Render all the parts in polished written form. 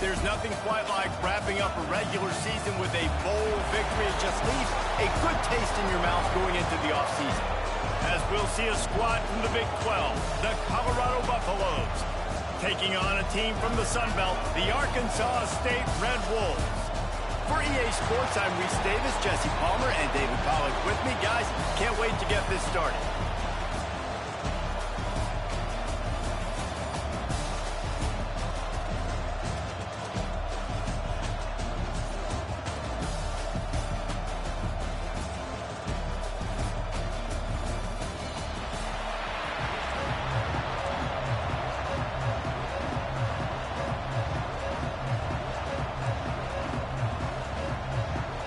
There's nothing quite like wrapping up a regular season with a bowl victory. It just leaves a good taste in your mouth going into the offseason. As we'll see a squad from the Big 12, the Colorado Buffaloes, taking on a team from the Sun Belt, the Arkansas State Red Wolves. For EA Sports, I'm Reese Davis, Jesse Palmer, and David Pollack with me. Guys, can't wait to get this started.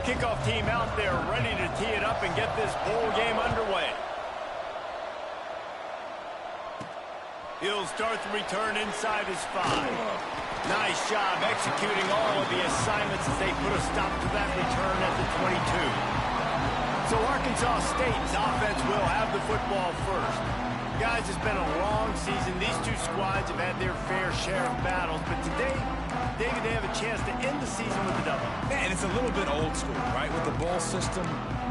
Kickoff team out there ready to tee it up and get this bowl game underway. He'll start the return inside his 5. Nice job executing all of the assignments as they put a stop to that return at the 22. So Arkansas State's offense will have the football first. Guys, it's been a long season. These two squads have had their fair share of battles, but today, David, they have a chance to end the season with a double. Man, it's a little bit old school, right? With the bowl system,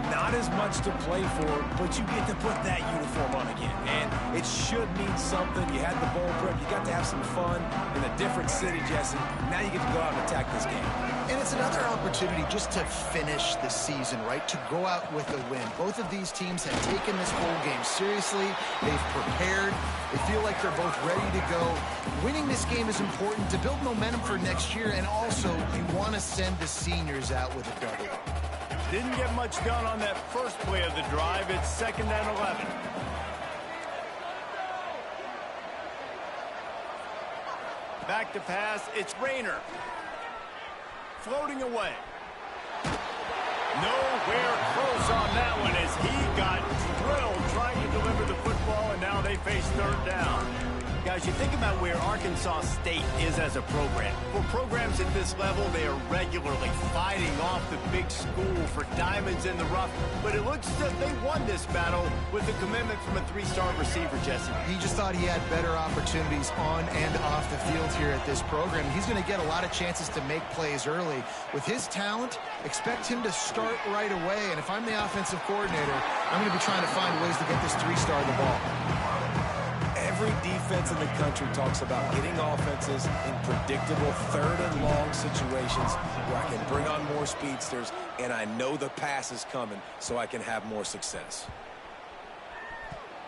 not as much to play for, but you get to put that uniform on again. And it should mean something. You had the bowl prep. You got to have some fun in a different city, Jesse. Now you get to go out and attack this game. And it's another opportunity just to finish the season, right? To go out with a win. Both of these teams have taken this bowl game seriously. They've prepared. They feel like they're both ready to go. Winning this game is important to build momentum for next year, and also you want to send the seniors out with a W. Didn't get much done on that first play of the drive. It's 2nd and 11. Back to pass. It's Rayner. Floating away. Nowhere close on that one as he got drilled trying to deliver the football, and now they face 3rd down. Guys, you think about where Arkansas State is as a program. For programs at this level, they are regularly fighting off the big school for diamonds in the rough. But it looks as if they won this battle with a commitment from a 3-star receiver, Jesse. He just thought he had better opportunities on and off the field here at this program. He's going to get a lot of chances to make plays early. With his talent, expect him to start right away. And if I'm the offensive coordinator, I'm going to be trying to find ways to get this 3-star the ball. Every defense in the country talks about getting offenses in predictable 3rd and long situations where I can bring on more speedsters and I know the pass is coming so I can have more success.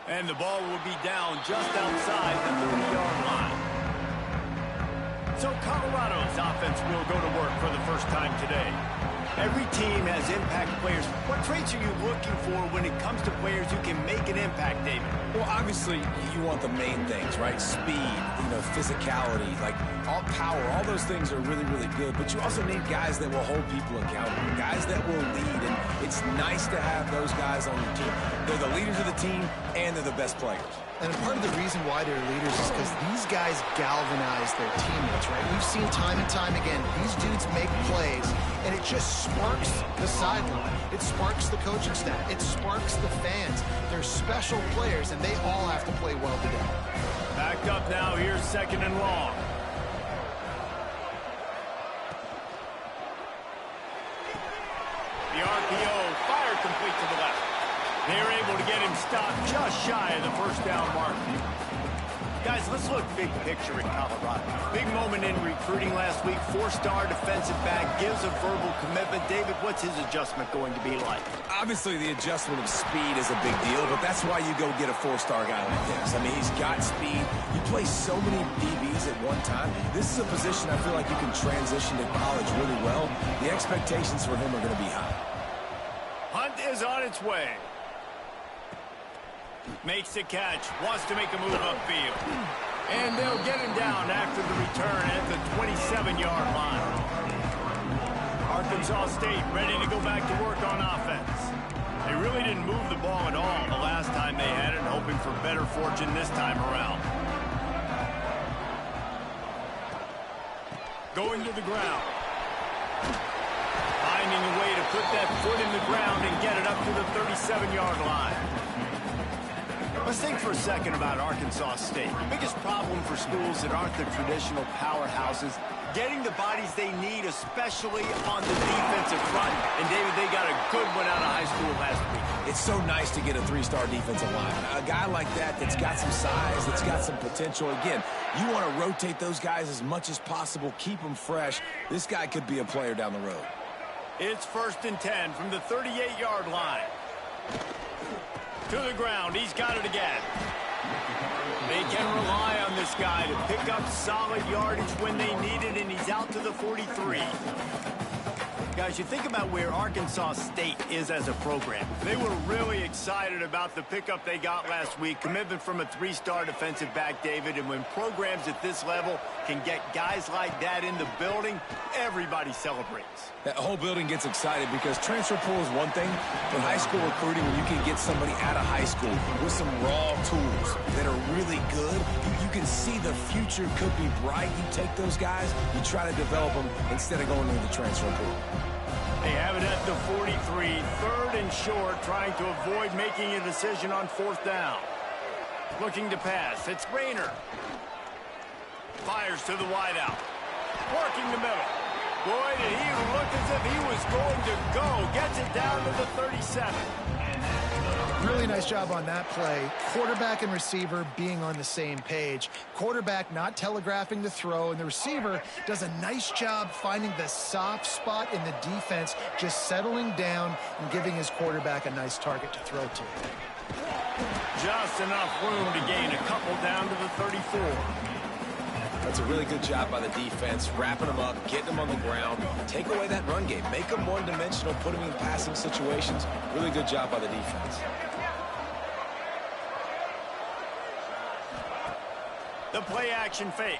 And the ball will be down just outside the 30-yard line. So Colorado's offense will go to work for the first time today. Every team has impact players. What traits are you looking for when it comes to players who can make an impact, David? Well, obviously, you want the main things, right? Speed, physicality, like all power. All those things are really, really good. But you also need guys that will hold people accountable, guys that will lead. And it's nice to have those guys on your team. They're the leaders of the team, and they're the best players. And part of the reason why they're leaders is because these guys galvanize their teammates, right? We've seen time and time again, these dudes make plays, and it just sparks the sideline. It sparks the coaching staff. It sparks the fans. They're special players, and they all have to play well today. Back up now. Here's 2nd and long. The RPO fired complete to the left. They're able to get him stopped just shy of the 1st down mark. Guys, let's look big picture in Colorado. Big moment in recruiting last week. 4-star defensive back gives a verbal commitment. David, what's his adjustment going to be like? Obviously, the adjustment of speed is a big deal, but that's why you go get a 4-star guy like this. I mean, he's got speed. You play so many DBs at one time. This is a position I feel like you can transition to college really well. The expectations for him are going to be high. Hunt is on its way. Makes the catch, wants to make a move upfield. And they'll get him down after the return at the 27-yard line. Arkansas State ready to go back to work on offense. They really didn't move the ball at all the last time they had it, hoping for better fortune this time around. Going to the ground. Finding a way to put that foot in the ground and get it up to the 37-yard line. Let's think for a second about Arkansas State. The biggest problem for schools that aren't the traditional powerhouses getting the bodies they need, especially on the defensive front. And, David, they got a good one out of high school last week. It's so nice to get a 3-star defensive lineman. A guy like that's got some size, that's got some potential. Again, you want to rotate those guys as much as possible, keep them fresh. This guy could be a player down the road. It's 1st and 10 from the 38-yard line. To the ground. He's got it again. They can rely on this guy to pick up solid yardage when they need it, and he's out to the 43. Guys, you think about where Arkansas State is as a program. They were really excited about the pickup they got last week. Commitment from a 3-star defensive back, David. And when programs at this level can get guys like that in the building, everybody celebrates. That whole building gets excited because transfer pool is one thing, but high school recruiting, when you can get somebody out of high school with some raw tools that are really good, you can see the future could be bright. You take those guys, you try to develop them instead of going into the transfer pool. They have it at the 43, 3rd and short, trying to avoid making a decision on 4th down. Looking to pass. It's Rayner. Fires to the wideout. Working the middle. Boy, did he look as if he was going to go. Gets it down to the 37. Really nice job on that play. Quarterback and receiver being on the same page. Quarterback not telegraphing the throw, and the receiver does a nice job finding the soft spot in the defense, just settling down and giving his quarterback a nice target to throw to. Just enough room to gain a couple down to the 34. That's a really good job by the defense, wrapping them up, getting them on the ground. Take away that run game. Make them one-dimensional, put them in passing situations. Really good job by the defense. The play-action fake.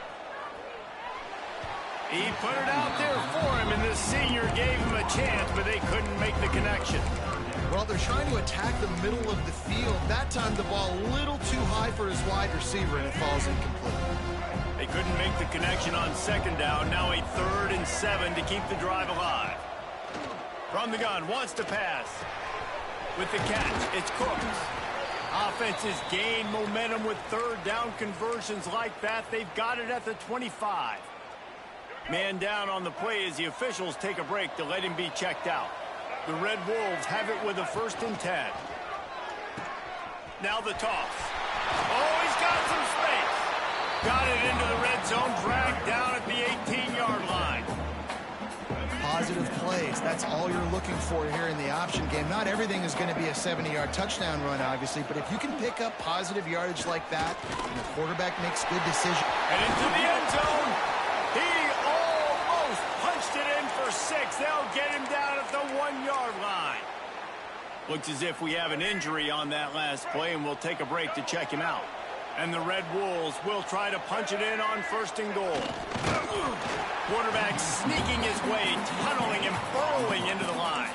He put it out there for him, and the senior gave him a chance, but they couldn't make the connection. Well, they're trying to attack the middle of the field. That time the ball a little too high for his wide receiver, and it falls incomplete. They couldn't make the connection on 2nd down. Now a 3rd and 7 to keep the drive alive. From the gun, wants to pass. With the catch, it's Cooks. Offenses gain momentum with 3rd down conversions like that. They've got it at the 25. Man down on the play as the officials take a break to let him be checked out. The Red Wolves have it with a 1st and 10. Now the toss. Oh, he's got some space. Got it into the red zone, dragged down at the 18-yard line. Positive plays. That's all you're looking for here in the option game. Not everything is going to be a 70-yard touchdown run, obviously, but if you can pick up positive yardage like that, and the quarterback makes good decisions. And into the end zone. He almost punched it in for 6. They'll get him down at the 1-yard line. Looks as if we have an injury on that last play, and we'll take a break to check him out. And the Red Wolves will try to punch it in on 1st and goal. Quarterback sneaking his way, tunneling and burrowing into the line.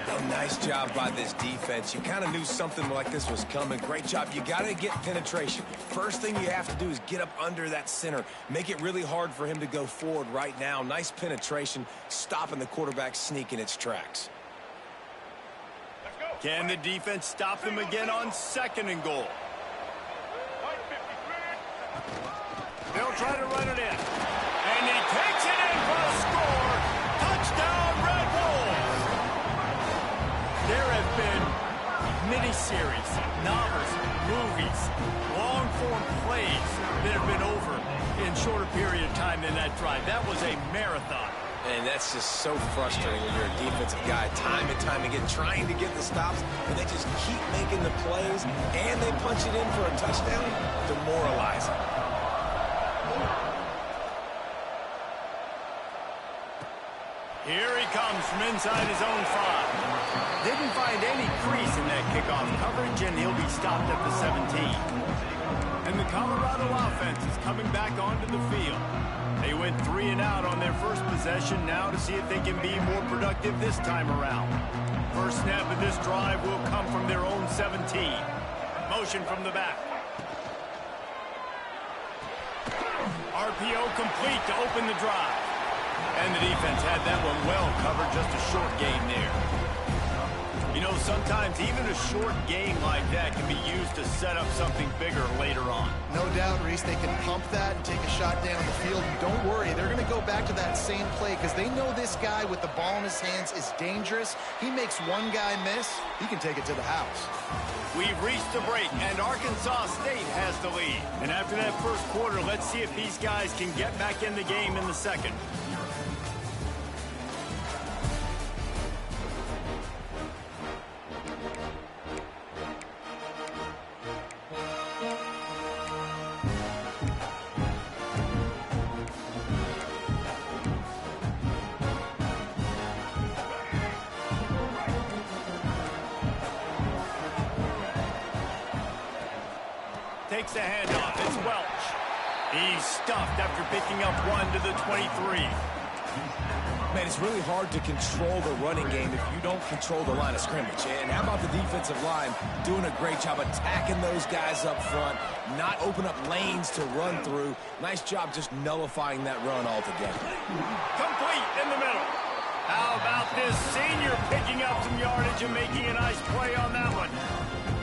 A nice job by this defense. You kind of knew something like this was coming. Great job. You got to get penetration. First thing you have to do is get up under that center. Make it really hard for him to go forward right now. Nice penetration, stopping the quarterback sneak in its tracks. Can the defense stop them again on 2nd and goal? They'll try to run it in. And he takes it in for a score. Touchdown, Red Wolves. There have been miniseries, novels, movies, long-form plays that have been over in shorter period of time than that drive. That was a marathon. And that's just so frustrating when you're a defensive guy, time and time again, trying to get the stops, and they just keep making the plays, and they punch it in for a touchdown. Demoralizing. Here he comes from inside his own 5. Didn't find any crease in that kickoff coverage, and he'll be stopped at the 17. And the Colorado offense is coming back onto the field. They went 3 and out on their first possession, now to see if they can be more productive this time around. First snap of this drive will come from their own 17. Motion from the back. RPO complete to open the drive. And the defense had that one well covered, just a short gain there. You know, sometimes even a short game like that can be used to set up something bigger later on. No doubt, Reese, they can pump that and take a shot down the field. And don't worry, they're going to go back to that same play because they know this guy with the ball in his hands is dangerous. He makes one guy miss, he can take it to the house. We've reached the break, and Arkansas State has the lead. And after that first quarter, let's see if these guys can get back in the game in the second. Takes the handoff. It's Welch. He's stuffed after picking up one to the 23. Man, it's really hard to control the running game if you don't control the line of scrimmage. And how about the defensive line doing a great job attacking those guys up front, not open up lanes to run through. Nice job just nullifying that run altogether. Complete in the middle. How about this senior picking up some yardage and making a nice play on that one?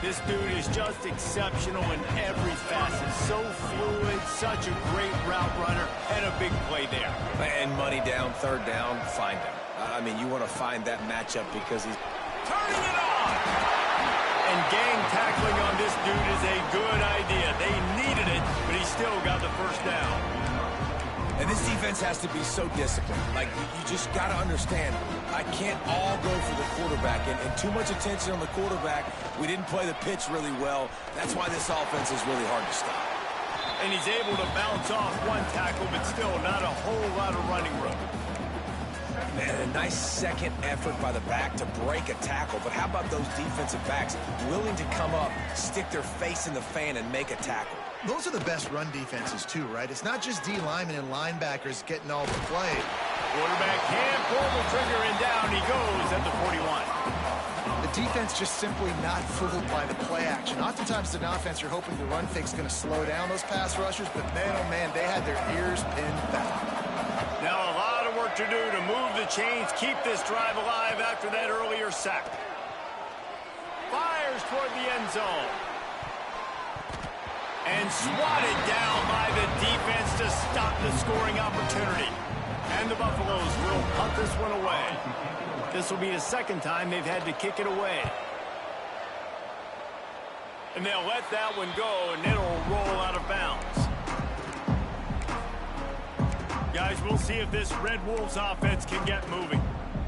This dude is just exceptional in every facet. So fluid, such a great route runner, and a big play there. And money down, third down, find him. I mean, you want to find that matchup because he's turning it on. And gang tackling on this dude is a good idea. They needed it, but he still got the first down. And this defense has to be so disciplined. Like, you just got to understand, I can't all go for the quarterback. And too much attention on the quarterback. We didn't play the pitch really well. That's why this offense is really hard to stop. And he's able to bounce off one tackle, but still not a whole lot of running room. Man, a nice second effort by the back to break a tackle. But how about those defensive backs willing to come up, stick their face in the fan, and make a tackle? Those are the best run defenses, too, right? It's not just D linemen and linebackers getting all the play. Quarterback can't pull the trigger, and down he goes at the 41. The defense just simply not fooled by the play action. Oftentimes, as an offense, you're hoping the run fake's going to slow down those pass rushers, but man, oh man, they had their ears pinned back. Now a lot of work to do to move the chains, keep this drive alive after that earlier sack. Fires toward the end zone. And swatted down by the defense to stop the scoring opportunity. And the Buffaloes will punt this one away. This will be the second time they've had to kick it away. And they'll let that one go, and it'll roll out of bounds. Guys, we'll see if this Red Wolves offense can get moving.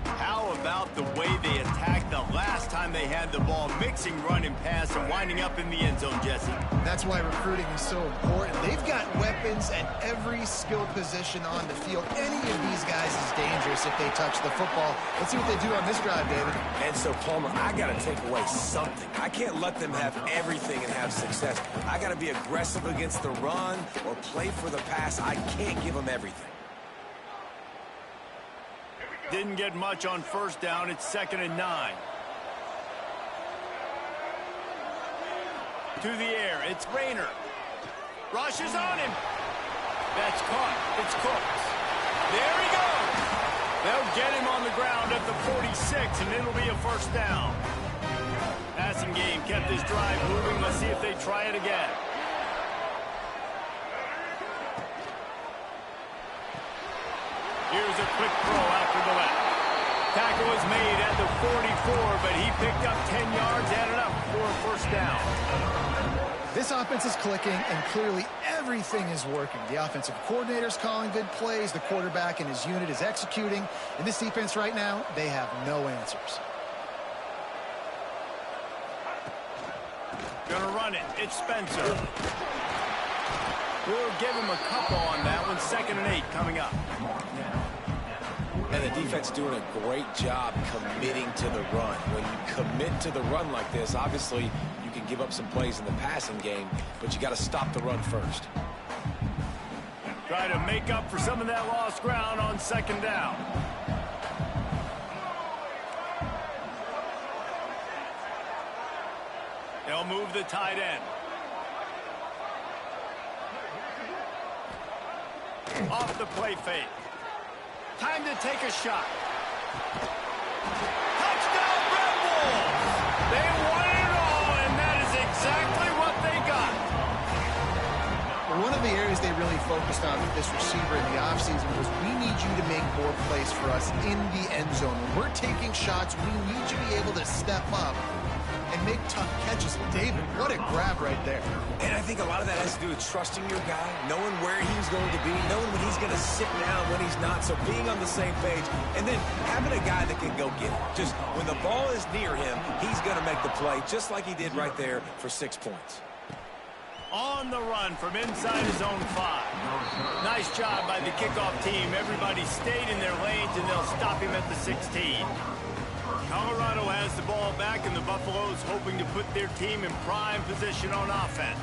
How about the way they attacked the last time they had the ball, mixing run and pass and winding up in the end zone, Jesse? That's why recruiting is so important. They've got weapons at every skill position on the field. Any of these guys is dangerous if they touch the football. Let's see what they do on this drive, David. And so, Palmer, I got to take away something. I can't let them have everything and have success. I got to be aggressive against the run or play for the pass. I can't give them everything. Didn't get much on first down. It's 2nd and 9. To the air. It's Rayner. Rushes on him. That's caught. It's Cooks. There he goes. They'll get him on the ground at the 46, and it'll be a first down. Passing game kept this drive moving. Let's see if they try it again. Here's a quick throw out to the left. Tackle is made at the 44, but he picked up 10 yards, added up for a first down. This offense is clicking, and clearly everything is working. The offensive coordinator's calling good plays. The quarterback and his unit is executing. In this defense right now, they have no answers. Gonna run it. It's Spencer. We'll give him a couple on that one. 2nd and 8 coming up. And the defense doing a great job committing to the run. When you commit to the run like this, obviously you can give up some plays in the passing game, but you got to stop the run first. Try to make up for some of that lost ground on 2nd down. They'll move the tight end. Off the play fake. Time to take a shot. Touchdown, Red Wolves! of the areas they really focused on with this receiver in the offseason was we need you to make more plays for us in the end zone. When we're taking shots, we need you to be able to step up and make tough catches. David, what a grab right there. And I think a lot of that has to do with trusting your guy, knowing where he's going to be, knowing when he's going to sit down, when he's not, so being on the same page, and then having a guy that can go get it. Just when the ball is near him, he's going to make the play, just like he did right there for 6 points. On the run from inside his own 5. Nice job by the kickoff team. Everybody stayed in their lanes, and they'll stop him at the 16. Colorado has the ball back, and the Buffaloes hoping to put their team in prime position on offense.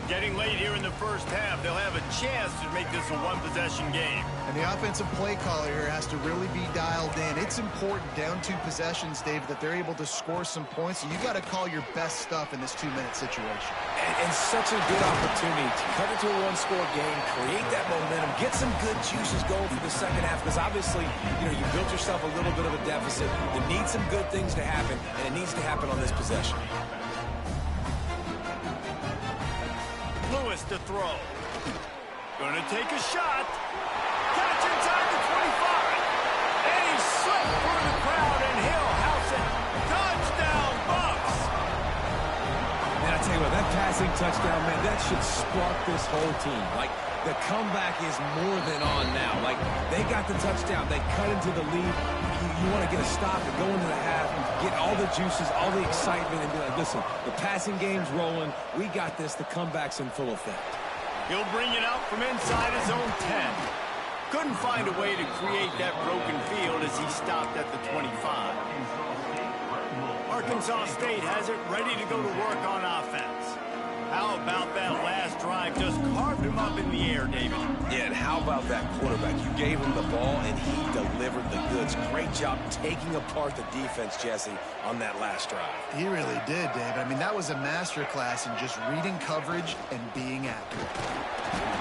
Getting late here in the first half, they'll have a chance to make this a one-possession game. And the offensive play caller here has to really be dialed in. It's important down 2 possessions, David, that they're able to score some points. So you got to call your best stuff in this 2-minute situation. And such a good opportunity to cut into a one-score game, create that momentum, get some good juices going for the second half, because obviously, you built yourself a little bit of a deficit. There needs some good things to happen, and it needs to happen on this possession. Lewis to throw. Gonna take a shot. Catch inside the 25. And he slipped through the crowd, and he'll house it. Touchdown, Bucks! Man, I tell you what, that passing touchdown, man, that should spark this whole team. Like, the comeback is more than on now. Like, they got the touchdown. They cut into the lead. You want to get a stop and go into the half, get all the juices, all the excitement, and be like, listen, the passing game's rolling. We got this. The comeback's in full effect. He'll bring it out from inside his own 10. Couldn't find a way to create that broken field as he stopped at the 25. Arkansas State has it ready to go to work on offense. How about that last drive? Just carved him up in the air, David. Yeah, and how about that quarterback? You gave him the ball, and he delivered the goods. Great job taking apart the defense, Jesse, on that last drive. He really did, David. I mean, that was a masterclass in just reading coverage and being accurate.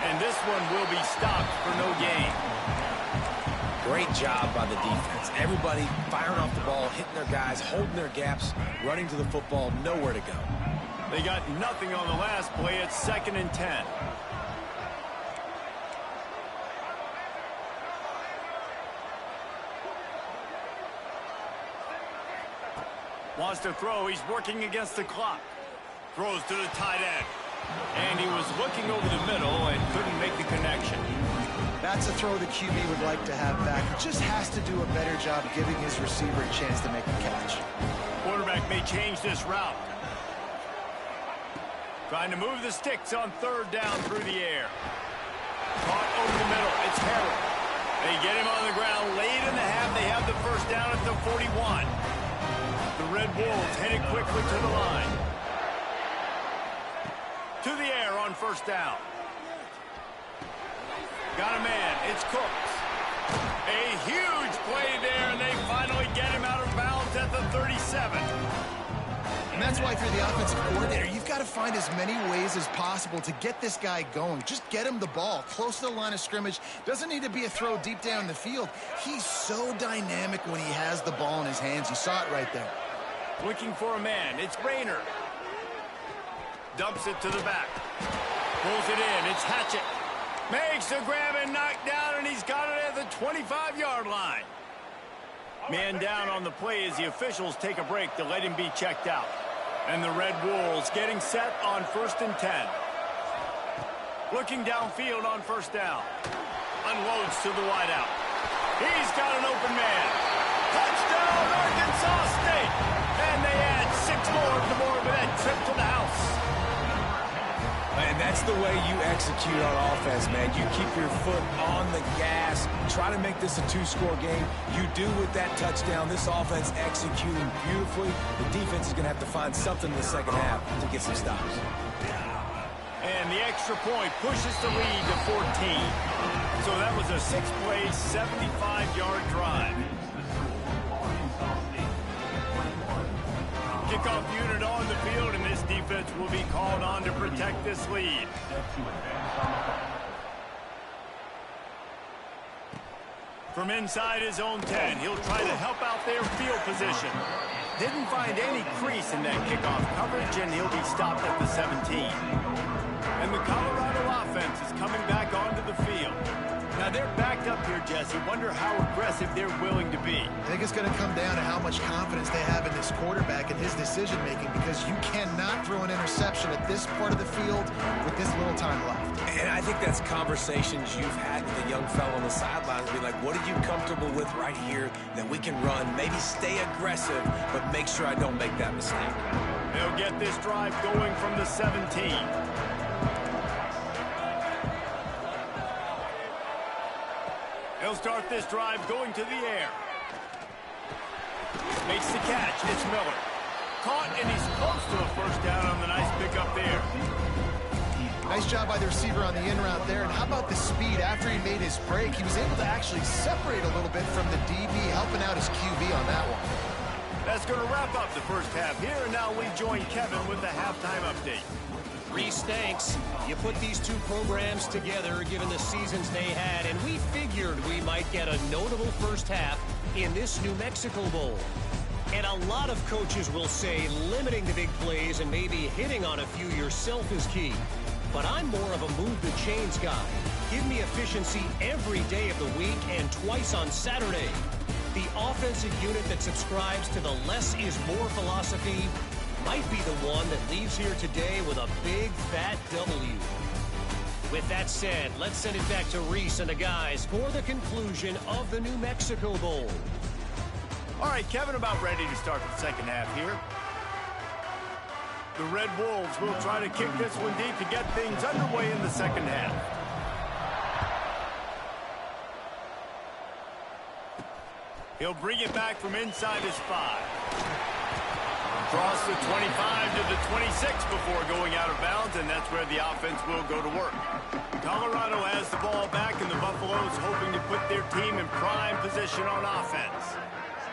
And this one will be stopped for no gain. Great job by the defense. Everybody firing off the ball, hitting their guys, holding their gaps, running to the football, nowhere to go. They got nothing on the last play. It's 2nd and 10. Wants to throw. He's working against the clock. Throws to the tight end. And he was looking over the middle and couldn't make the connection. That's a throw the QB would like to have back. He just has to do a better job giving his receiver a chance to make the catch. Quarterback may change this route. Trying to move the sticks on 3rd down through the air. Caught over the middle. It's Harrell. They get him on the ground late in the half. They have the first down at the 41. The Red Wolves headed quickly to the line. To the air on 1st down. Got a man. It's Cooks. A huge play there, and they finally get him out of bounds at the 37. And that's why if you're the offensive coordinator, you've got to find as many ways as possible to get this guy going. Just get him the ball close to the line of scrimmage. Doesn't need to be a throw deep down the field. He's so dynamic when he has the ball in his hands. You saw it right there. Looking for a man. It's Rayner. Dumps it to the back. Pulls it in. It's Hatchett. Makes the grab and knocked down, and he's got it at the 25-yard line. Man down on the play as the officials take a break to let him be checked out. And the Red Wolves getting set on 1st and 10. Looking downfield on 1st down. Unloads to the wideout. He's got an open man. Touchdown, Arkansas State. And they add 6 more to the board with that trip to the house. And that's the way you execute on offense, man. You keep your foot on the gas. Try to make this a 2-score game. You do with that touchdown. This offense executing beautifully. The defense is going to have to find something in the second half to get some stops. And the extra point pushes the lead to 14. So that was a 6-play, 75-yard drive. Kickoff unit on the field, and this defense will be called on to protect this lead. From inside his own 10, he'll try to help out their field position. Didn't find any crease in that kickoff coverage, and he'll be stopped at the 17. And the Colorado offense offense is coming back onto the field. Now they're backed up here, Jesse. Wonder how aggressive they're willing to be. I think it's going to come down to how much confidence they have in this quarterback and his decision-making, because you cannot throw an interception at this part of the field with this little time left. And I think that's conversations you've had with a young fellow on the sidelines. Be like, what are you comfortable with right here that we can run? Maybe stay aggressive, but make sure I don't make that mistake. They'll get this drive going from the 17. He'll start this drive going to the air. Makes the catch. It's Miller. Caught, and he's close to a first down on the nice pickup there. Nice job by the receiver on the in route there. And how about the speed after he made his break? He was able to actually separate a little bit from the DB, helping out his QB on that one. That's going to wrap up the first half here. And now we join Kevin with the halftime update. Reese, thanks. You put these two programs together given the seasons they had, and we figured we might get a notable first half in this New Mexico Bowl. And a lot of coaches will say limiting the big plays and maybe hitting on a few yourself is key. But I'm more of a move the chains guy. Give me efficiency every day of the week and twice on Saturday. The offensive unit that subscribes to the less is more philosophy might be the one that leaves here today with a big, fat W. With that said, let's send it back to Reese and the guys for the conclusion of the New Mexico Bowl. All right, Kevin, about ready to start the second half here. The Red Wolves will try to kick this one deep to get things underway in the second half. He'll bring it back from inside his 5. Across the 25 to the 26 before going out of bounds, and that's where the offense will go to work. Colorado has the ball back, and the Buffaloes hoping to put their team in prime position on offense.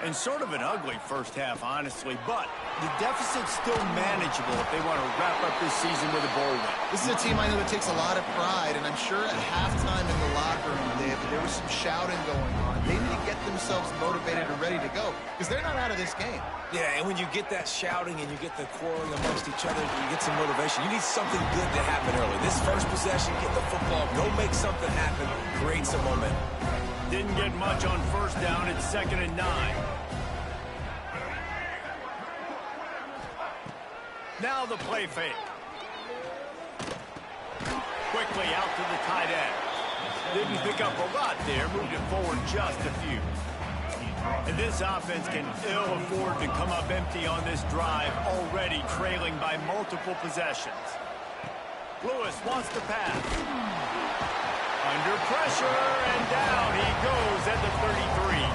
And sort of an ugly first half, honestly, but the deficit's still manageable if they want to wrap up this season with a bowl win. This is a team I know that takes a lot of pride, and I'm sure at halftime in the locker room, there was some shouting going on. They need to get themselves motivated and ready to go, because they're not out of this game. Yeah, and when you get that shouting and you get the quarreling amongst each other, you get some motivation. You need something good to happen early. This first possession, get the football, go make something happen, create some momentum. Didn't get much on first down. It's 2nd and 9. Now the play fake. Quickly out to the tight end. Didn't pick up a lot there. Moved it forward just a few. And this offense can ill afford to come up empty on this drive, already trailing by multiple possessions. Lewis wants to pass. Under pressure, and down he goes at the 33.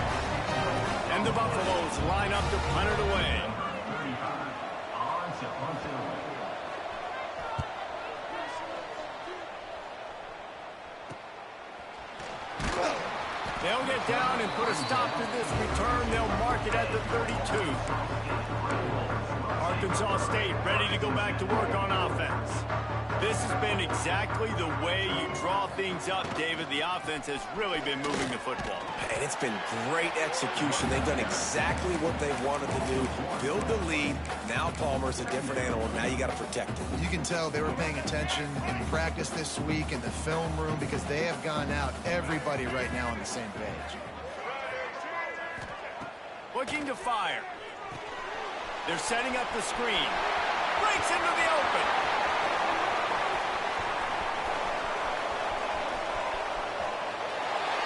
And the Buffaloes line up to punt it away. They'll get down and put a stop to this return. They'll mark it at the 32. Arkansas State ready to go back to work on offense. This has been exactly the way you draw things up, David. The offense has really been moving the football. And it's been great execution. They've done exactly what they wanted to do. Build the lead. Now Palmer's a different animal. Now you got to protect him. You can tell they were paying attention in practice this week in the film room, because they have gone out, everybody right now on the same page. Looking to fire. They're setting up the screen. Breaks into the open.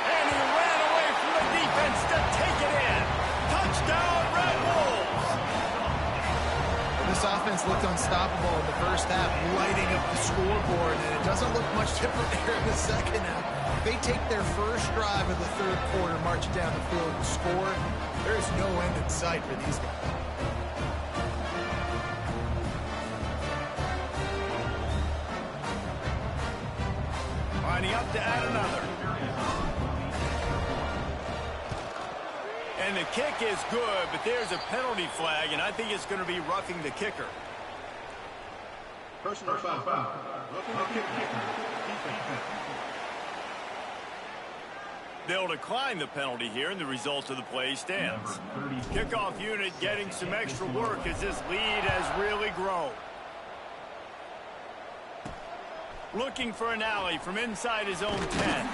And he ran away from the defense to take it in. Touchdown, Red Wolves. Well, this offense looked unstoppable in the first half, lighting up the scoreboard, and it doesn't look much different here in the second half. They take their first drive of the third quarter, march down the field and score. There is no end in sight for these guys. Lining up to add another. And the kick is good, but there's a penalty flag, and I think it's going to be roughing the kicker. Personal foul. Roughing the kicker. They'll decline the penalty here, and the result of the play stands. Kickoff unit getting some extra work as this lead has really grown. Looking for an alley from inside his own 10.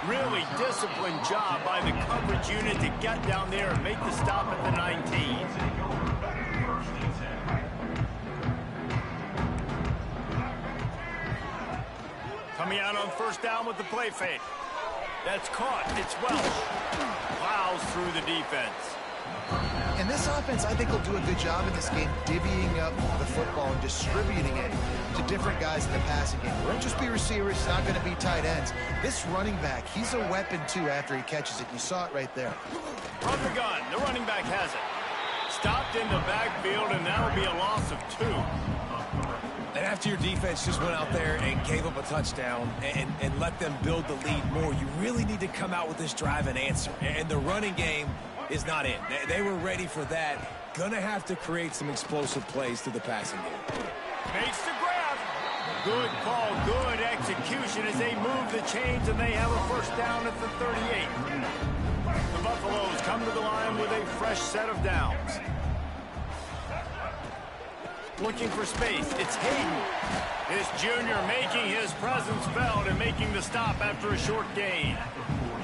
Really disciplined job by the coverage unit to get down there and make the stop at the 19. Coming out on first down with the play fake. That's caught. It's Welsh. Plows through the defense. And this offense, I think, will do a good job in this game divvying up the football and distributing it to different guys in the passing game. It won't just be receivers. It's not going to be tight ends. This running back, he's a weapon, too, after he catches it. You saw it right there. From the gun, the running back has it. Stopped in the backfield, and that'll be a loss of 2. And after your defense just went out there and gave up a touchdown and let them build the lead more, you really need to come out with this drive and answer. And the running game is not in. They were ready for that. Gonna have to create some explosive plays through the passing game. Makes the grab. Good call, good execution as they move the chains, and they have a first down at the 38. The Buffaloes come to the line with a fresh set of downs. Looking for space. It's Hayden. This junior making his presence felt and making the stop after a short gain.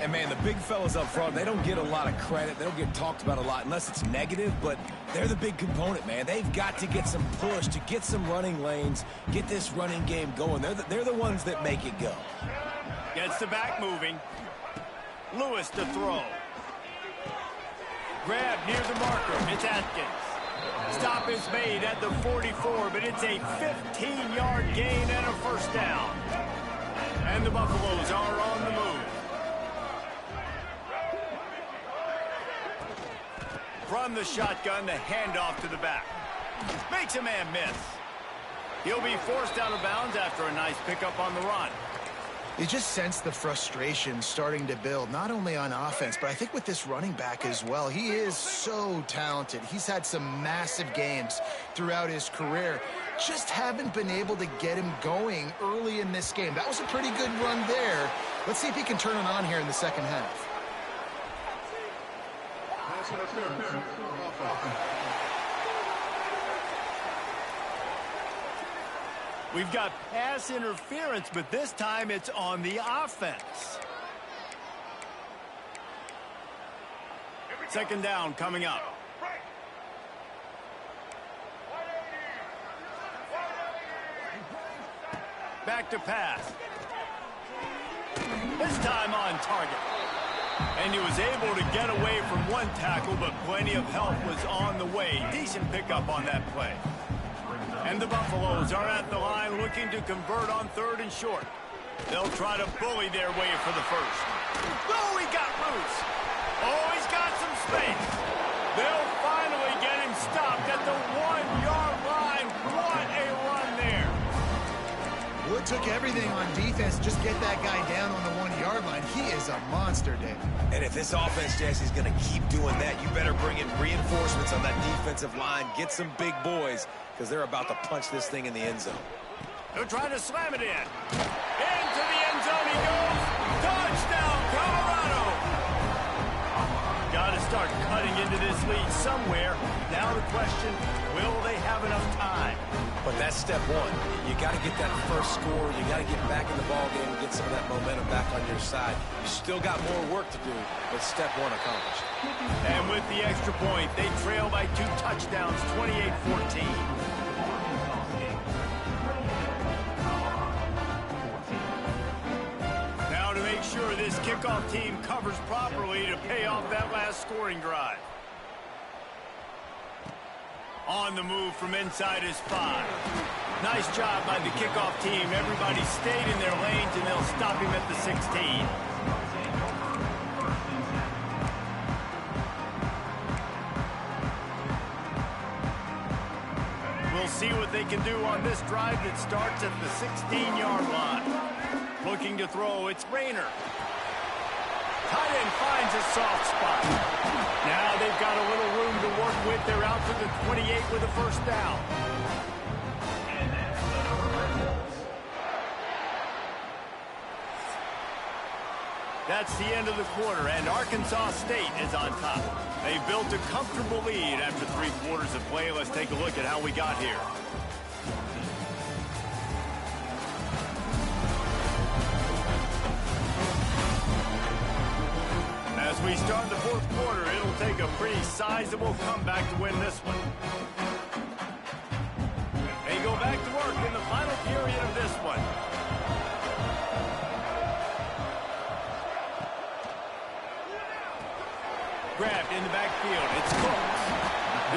And, man, the big fellas up front, they don't get a lot of credit. They don't get talked about a lot unless it's negative, but they're the big component, man. They've got to get some push, to get some running lanes, get this running game going. They're the ones that make it go. Gets the back moving. Lewis to throw. Grab near the marker. It's Atkins. Stop is made at the 44, but it's a 15-yard gain and a first down. And the Buffaloes are on the move. From the shotgun, the handoff to the back. Makes a man miss. He'll be forced out of bounds after a nice pickup on the run. You just sense the frustration starting to build, not only on offense, but I think with this running back as well. He is so talented. He's had some massive games throughout his career. Just haven't been able to get him going early in this game. That was a pretty good run there. Let's see if he can turn it on here in the second half. We've got pass interference, but this time it's on the offense. Second down coming up. Back to pass. This time on target. And he was able to get away from one tackle, but plenty of help was on the way. Decent pickup on that play. And the Buffaloes are at the line looking to convert on third and short. They'll try to bully their way for the first. Oh, he got loose. Oh, he's got some space. They'll finally get him stopped at the 1-yard line. What a run there. Well, it took everything on defense to just get that guy down on the 1-yard line. He is a monster, David. And if this offense, Jesse's going to keep doing that, you better bring in reinforcements on that defensive line. Get some big boys, because they're about to punch this thing in the end zone. They're trying to slam it in. Into the end zone he goes. Touchdown, Colorado. Got to start cutting into this lead somewhere. Now the question, will they have enough time? But that's step one. You got to get that first score. You got to get back in the ball game and get some of that momentum back on your side. You still got more work to do, but step one accomplished. And with the extra point, they trail by 2 touchdowns, 28-14. Now to make sure this kickoff team covers properly to pay off that last scoring drive. On the move from inside his 5. Nice job by the kickoff team. Everybody stayed in their lanes, and they'll stop him at the 16. We'll see what they can do on this drive that starts at the 16-yard line. Looking to throw, it's Rayner. Tight end finds a soft spot. Now they've got a little room to work with. They're out to the 28 with a first down. That's the end of the quarter, and Arkansas State is on top. They built a comfortable lead after 3 quarters of play. Let's take a look at how we got here. we start the fourth quarter, it'll take a pretty sizable comeback to win this one. They go back to work in the final period of this one. Grabbed in the backfield. It's Cooks.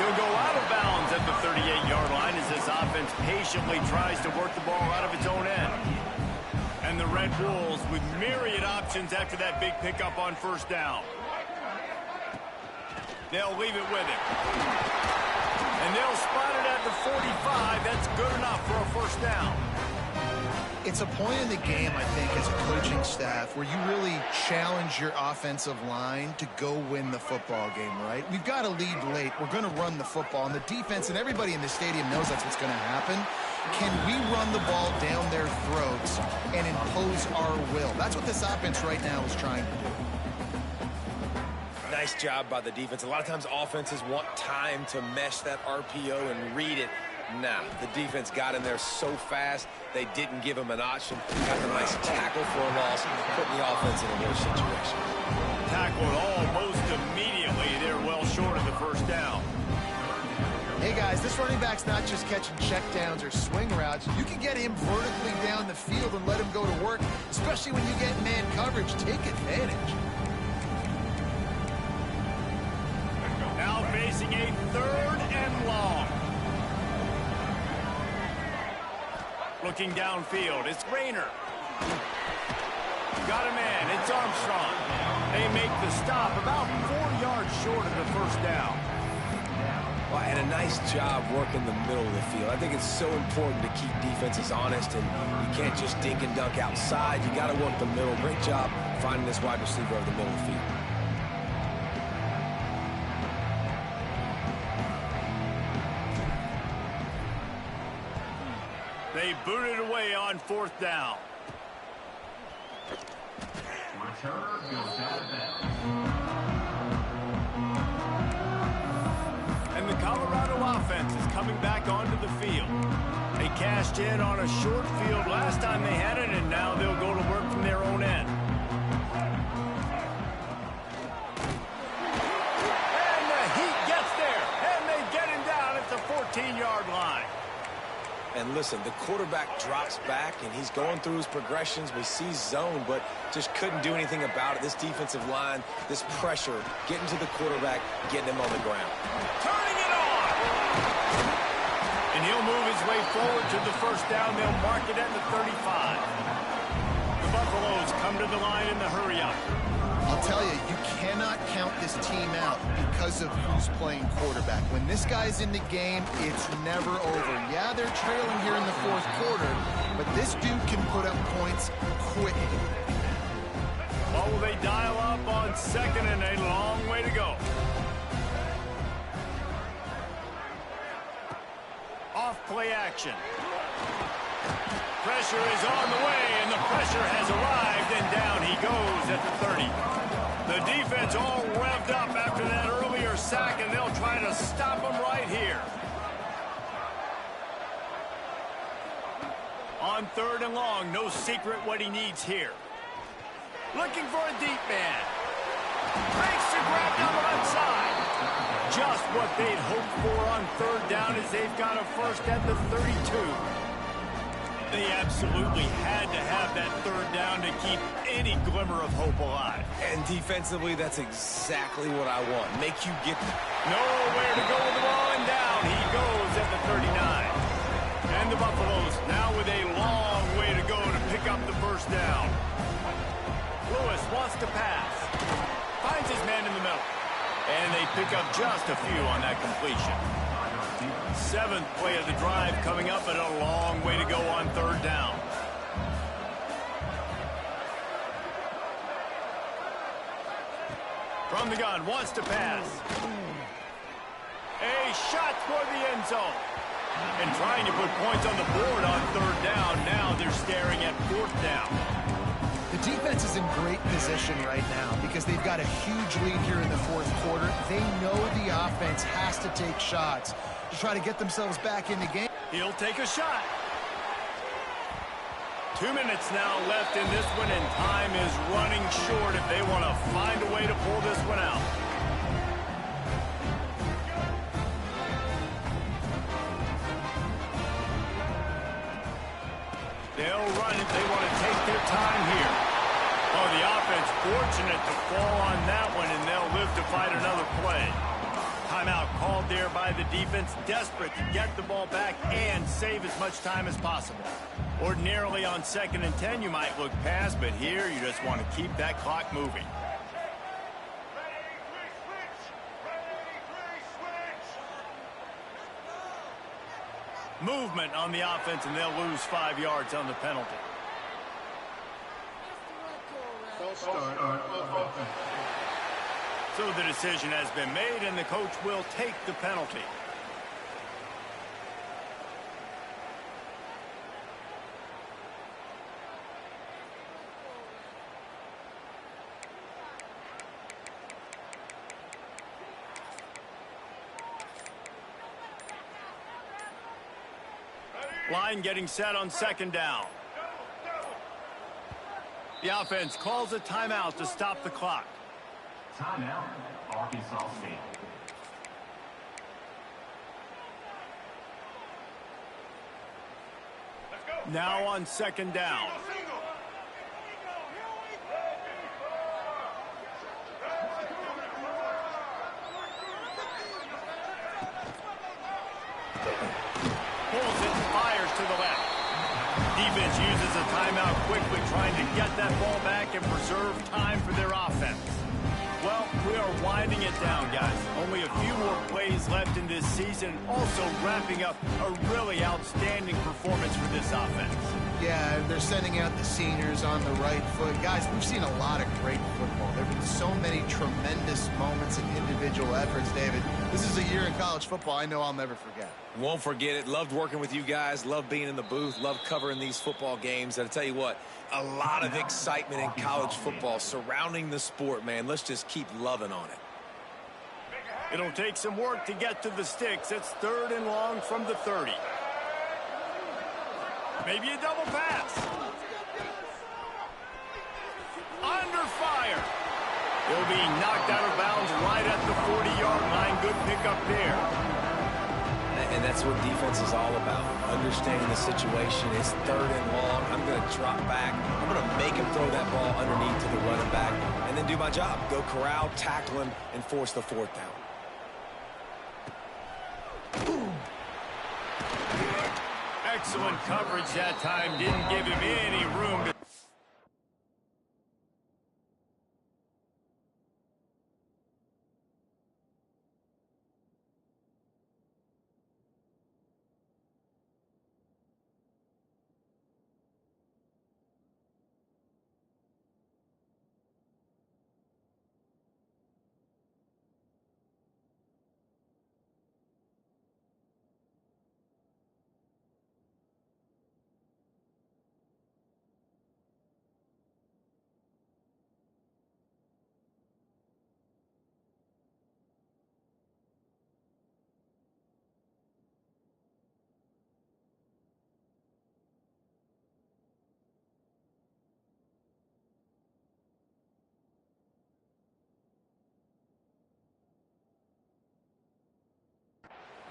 He'll go out of bounds at the 38-yard line as this offense patiently tries to work the ball out of its own end. And the Red Wolves with myriad options after that big pickup on first down. They'll leave it with him. And they'll spot it at the 45. That's good enough for a first down. It's a point in the game, I think, as a coaching staff where you really challenge your offensive line to go win the football game, right? We've got a lead late. We're going to run the football. And the defense and everybody in the stadium knows that's what's going to happen. Can we run the ball down their throats and impose our will? That's what this offense right now is trying to do. Nice job by the defense. A lot of times offenses want time to mesh that RPO and read it. Nah, the defense got in there so fast, they didn't give him an option. Got the nice tackle for a loss, putting the offense in a worse situation. Tackled almost immediately. They're well short of the first down. Hey, guys, this running back's not just catching checkdowns or swing routes. You can get him vertically down the field and let him go to work, especially when you get man coverage. Take advantage. Now facing a 3rd and long. Looking downfield, it's Rayner. Got a man, it's Armstrong. They make the stop about 4 yards short of the first down. Well, and a nice job working the middle of the field. I think it's so important to keep defenses honest, and you can't just dink and dunk outside. You got to work the middle. Great job finding this wide receiver over the middle of the field. They boot it away on 4th down. Returner goes out of bounds. And the Colorado offense is coming back onto the field. They cashed in on a short field last time they had it, and now they'll go to work from their own end. And the Heat gets there, and they get him down at the 14-yard line. And listen, the quarterback drops back, and he's going through his progressions. We see zone, but just couldn't do anything about it. This defensive line, this pressure, getting to the quarterback, getting him on the ground. Turning it on! And he'll move his way forward to the first down. They'll mark it at the 35. The Buffaloes come to the line in the hurry-up. I'll tell you, you cannot count this team out because of who's playing quarterback. When this guy's in the game, it's never over. Yeah, they're trailing here in the 4th quarter, but this dude can put up points quickly. What will they dial up on 2nd and a long way to go? Off play action. Pressure is on the way, and the pressure has arrived, and down he goes at the 30. The defense all revved up after that earlier sack, and they'll try to stop him right here. On 3rd and long, no secret what he needs here. Looking for a deep man. Makes the grab down the left side. Just what they'd hoped for on 3rd down as they've got a first at the 32. They absolutely had to have that 3rd down to keep any glimmer of hope alive. And defensively, that's exactly what I want. Make you get nowhere to go with the ball, and down he goes at the 39. And the Buffaloes now with a long way to go to pick up the first down. Lewis wants to pass. Finds his man in the middle. And they pick up just a few on that completion. 7th play of the drive coming up, and a long way to go on 3rd down. From the gun, wants to pass. A shot toward the end zone. And trying to put points on the board on 3rd down. Now they're staring at 4th down. The defense is in great position right now because they've got a huge lead here in the 4th quarter. They know the offense has to take shots to try to get themselves back in the game. He'll take a shot. 2 minutes now left in this one, and time is running short if they want to find a way to pull this one out. They'll run it. They want to take their time here. Oh, the offense fortunate to fall on that one, and they'll live to fight another play. Timeout called there by the defense, desperate to get the ball back and save as much time as possible. Ordinarily on 2nd and 10, you might look past, but here you just want to keep that clock moving. Movement on the offense, and they'll lose 5 yards on the penalty. So the decision has been made, and the coach will take the penalty. Line getting set on 2nd down. The offense calls a timeout to stop the clock. Timeout, Ark St. Now on 2nd down. Pulls it and fires to the left. Defense uses a timeout quickly, trying to get that ball back and preserve time for their offense. Well, we are winding it down, guys. Only a few more plays left in this season. Also wrapping up a really outstanding performance for this offense. Yeah, they're sending out the seniors on the right foot. Guys, we've seen a lot of great football. There have been so many tremendous moments and individual efforts, David. This is a year in college football I know I'll never forget. Won't forget it. Loved working with you guys. Loved being in the booth. Loved covering these football games. And I tell you what, a lot of excitement in college football surrounding the sport, man. Let's just keep loving on it. It'll take some work to get to the sticks. It's 3rd and long from the 30. Maybe a double pass. Under fire. He'll be knocked out of bounds right at the 40-yard line. Good pickup there. And that's what defense is all about. Understanding the situation. It's 3rd and long. I'm going to drop back. I'm going to make him throw that ball underneath to the running back and then do my job. Go corral, tackle him, and force the 4th down. Excellent coverage that time. Didn't give him any room to...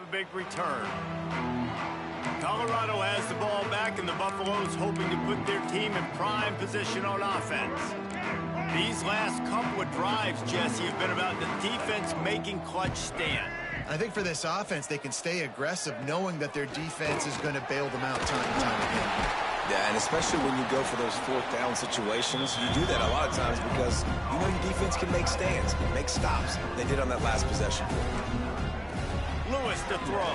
A big return. Colorado has the ball back, and the Buffaloes hoping to put their team in prime position on offense. These last couple of drives, Jesse, have been about the defense making clutch stand. I think for this offense, they can stay aggressive knowing that their defense is going to bail them out time and time again. Yeah, and especially when you go for those 4th down situations, you do that a lot of times because you know your defense can make stands, make stops. They did on that last possession. Lewis to throw.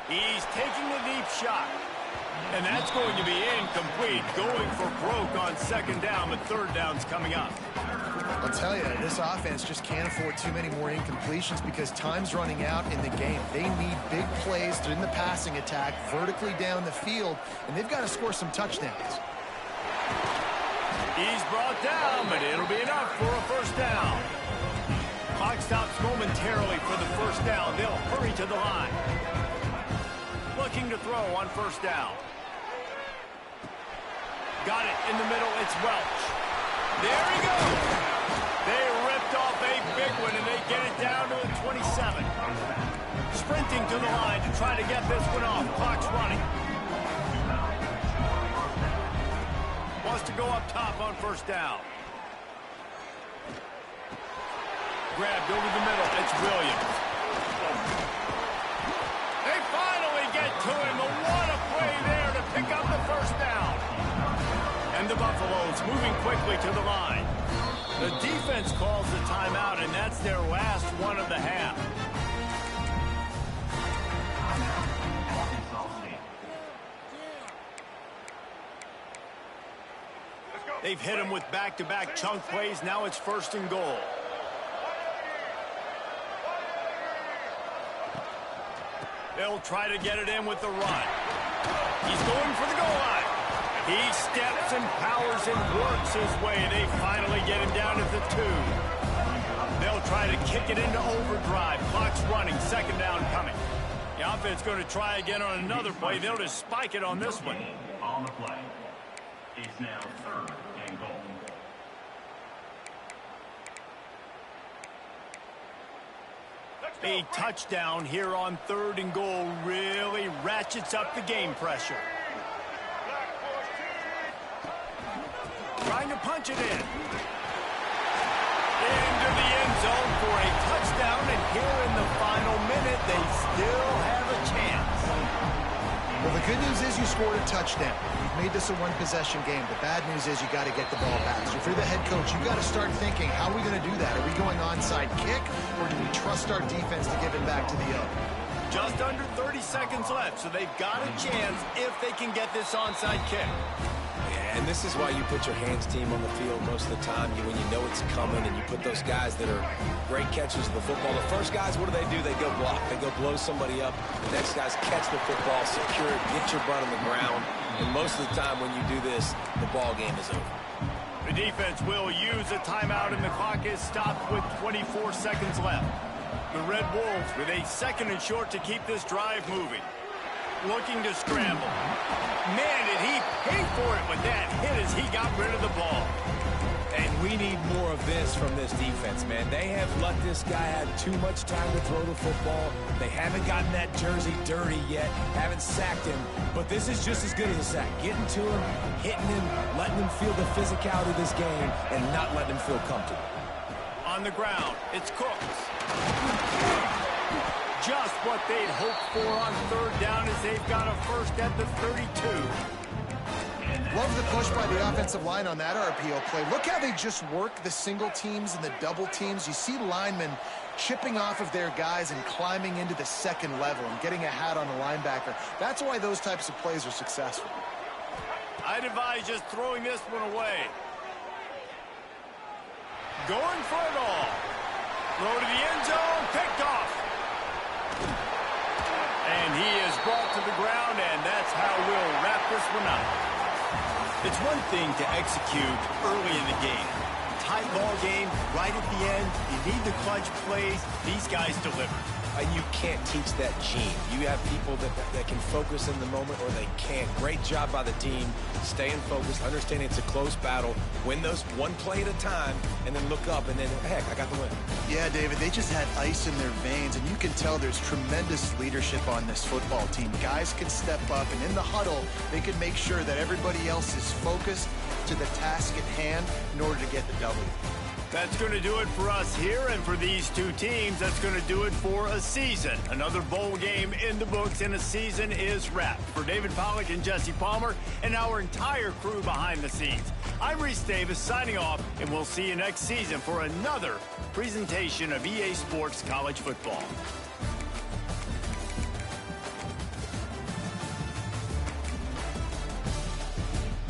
He's taking the deep shot. And that's going to be incomplete. Going for broke on 2nd down, but 3rd down's coming up. I'll tell you, this offense just can't afford too many more incompletions because time's running out in the game. They need big plays in the passing attack, vertically down the field, and they've got to score some touchdowns. He's brought down, but it'll be enough for a 1st down. Clock stops momentarily for the 1st down. They'll hurry to the line. Looking to throw on 1st down. Got it in the middle. It's Welch. There he goes. They ripped off a big one, and they get it down to a 27. Sprinting to the line to try to get this one off. Clock's running. Wants to go up top on first down. Grabbed over the middle. It's Williams. They finally get to him. What a play there to pick up the first down. And the Buffaloes moving quickly to the line. The defense calls the timeout, and that's their last one of the half. They've hit him with back-to-back chunk plays. Now it's 1st and goal. They'll try to get it in with the run. He's going for the goal line. He steps and powers and works his way. They finally get him down at the 2. They'll try to kick it into overdrive. Clock's running. 2nd down coming. The offense going to try again on another play. They'll just spike it on this one. On the play. It's now 3rd and goal. A touchdown here on 3rd and goal really ratchets up the game pressure. Trying to punch it in. Into the end zone for a touchdown, and here in the final minute, they still have a chance. Well, the good news is you scored a touchdown. You've made this a one-possession game. The bad news is you got to get the ball back. So if you're the head coach, you got to start thinking, how are we going to do that? Are we going onside kick, or do we trust our defense to give it back to the O? Just under 30 seconds left, so they've got a chance if they can get this onside kick. And this is why you put your hands team on the field most of the time. When you know it's coming, and you put those guys that are great catchers of the football. The first guys, what do? They go block. They go blow somebody up. The next guys catch the football, secure it, get your butt on the ground. And most of the time when you do this, the ball game is over. The defense will use a timeout, and the clock is stopped with 24 seconds left. The Red Wolves with a 2nd and short to keep this drive moving. Looking to scramble. Man, did he pay for it with that hit as he got rid of the ball. And we need more of this from this defense, man. They have let this guy have too much time to throw the football. They haven't gotten that jersey dirty yet, haven't sacked him. But this is just as good as a sack. Getting to him, hitting him, letting him feel the physicality of this game, and not letting him feel comfortable. On the ground, it's Cooks. Just what they'd hoped for on 3rd down as they've got a first at the 32. Love the push by the offensive line on that RPO play. Look how they just work the single teams and the double teams. You see linemen chipping off of their guys and climbing into the 2nd level and getting a hat on the linebacker. That's why those types of plays are successful. I'd advise just throwing this one away. Going for it all. Throw to the end zone, picked off. And he is brought to the ground, and that's how we'll wrap this one up. It's one thing to execute early in the game. Tight ball game, right at the end. You need the clutch plays. These guys deliver. You can't teach that gene. You have people that can focus in the moment, or they can't. Great job by the team, staying focused, understanding it's a close battle, win those one play at a time, and then look up, and then, heck, I got the win. Yeah, David, they just had ice in their veins, and you can tell there's tremendous leadership on this football team. Guys can step up, and in the huddle, they can make sure that everybody else is focused to the task at hand in order to get the W. That's going to do it for us here, and for these two teams, that's going to do it for a season. Another bowl game in the books, and a season is wrapped. For David Pollack and Jesse Palmer and our entire crew behind the scenes, I'm Reese Davis signing off, and we'll see you next season for another presentation of EA Sports College Football.